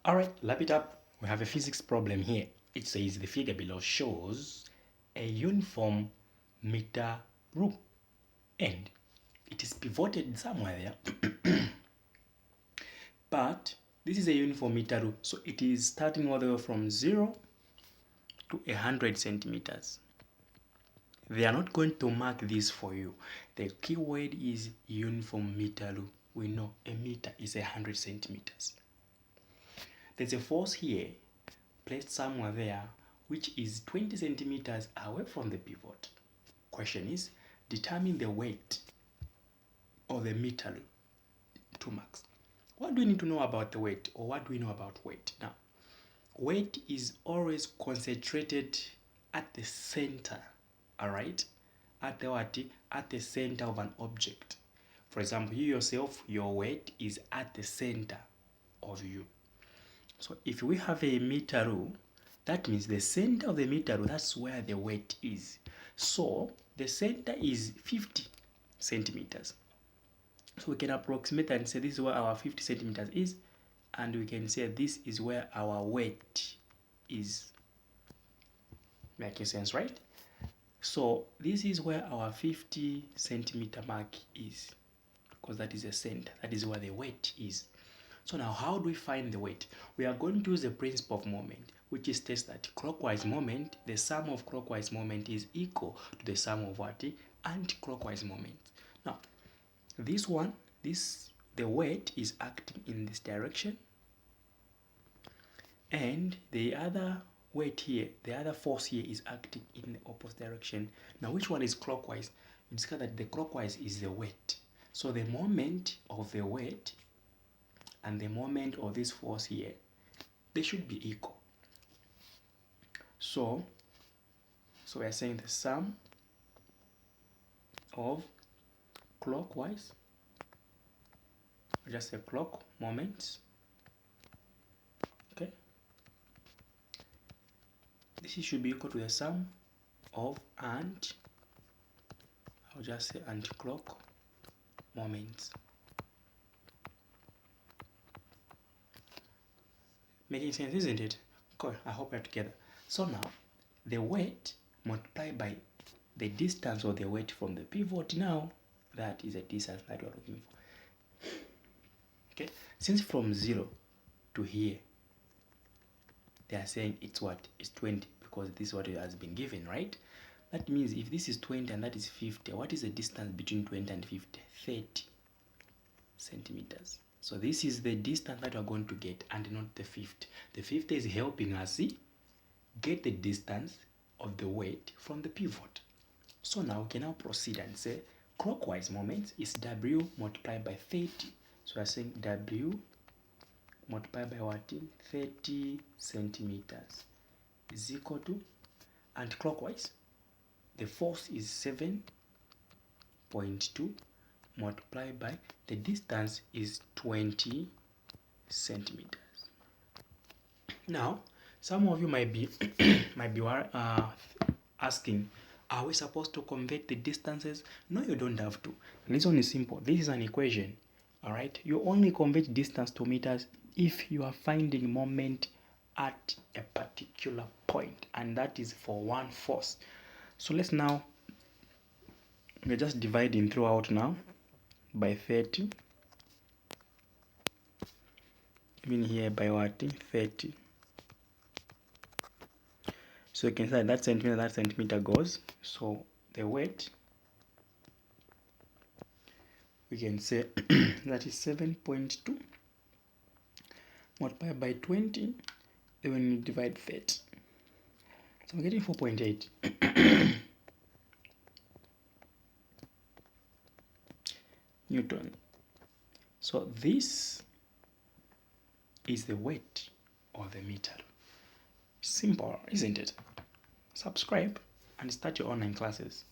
Alright, wrap it up. We have a physics problem here. It says the figure below shows a uniform meter rule and it is pivoted somewhere there. But this is a uniform meter rule, so it is starting all the way from 0 to 100 centimeters. They are not going to mark this for you. The key word is uniform meter rule. We know a meter is 100 centimeters. There's a force here placed somewhere there which is 20 centimeters away from the pivot. Question is, determine the weight of the meter rule. 2 marks. What do we need to know about the weight, or what do we know about weight? Now, weight is always concentrated at the center, all right? At the what? At the center of an object. For example, you yourself, your weight is at the center of you. So if we have a meter rule, that means the center of the meter rule, that's where the weight is. So the center is 50 centimeters. So we can approximate and say this is where our 50 centimeters is, and we can say this is where our weight is. Making sense, right? So this is where our 50 centimeter mark is, because that is the center, that is where the weight is. So now how do we find the weight? We are going to use the principle of moment, which is states that clockwise moment, the sum of clockwise moment is equal to the sum of what? Anti-clockwise moment. Now, this one, the weight is acting in this direction, and the other weight here, the other force here is acting in the opposite direction. Now, which one is clockwise? You discover that the clockwise is the weight. So the moment of the weight and the moment of this force here, they should be equal. So we are saying the sum of clockwise, just a clock moments, okay, this should be equal to the sum of I'll just say anti-clock moments. Making sense, isn't it? Cool, I hope we're together. So now, the weight multiplied by the distance of the weight from the pivot, now that is the distance that we're looking for. Okay, since from 0 to here, they are saying it's what? It's 20, because this is what it has been given, right? That means if this is 20 and that is 50, what is the distance between 20 and 50? 30 centimeters. So this is the distance that we're going to get, and not the 50. The 50 is helping us get the distance of the weight from the pivot. So now we can now proceed and say clockwise moment is W multiplied by 30. So we're saying W multiplied by what? 30 centimeters is equal to, and clockwise, the force is 7.2 multiplied by the distance is 20 centimeters. Now, some of you might be asking, are we supposed to convert the distances? No, you don't have to. The reason is simple. This is an equation. All right, you only convert distance to meters if you are finding moment at a particular point, and that is for one force. So let's now, we're just dividing throughout now by 30, even here by what? 30. So you can say that centimeter goes. So the weight, we can say that is 7.2 multiplied by 20, then when you divide 30. So I'm getting 4.8 Newton. So this is the weight of the meter. Simple, isn't it? Subscribe and start your online classes.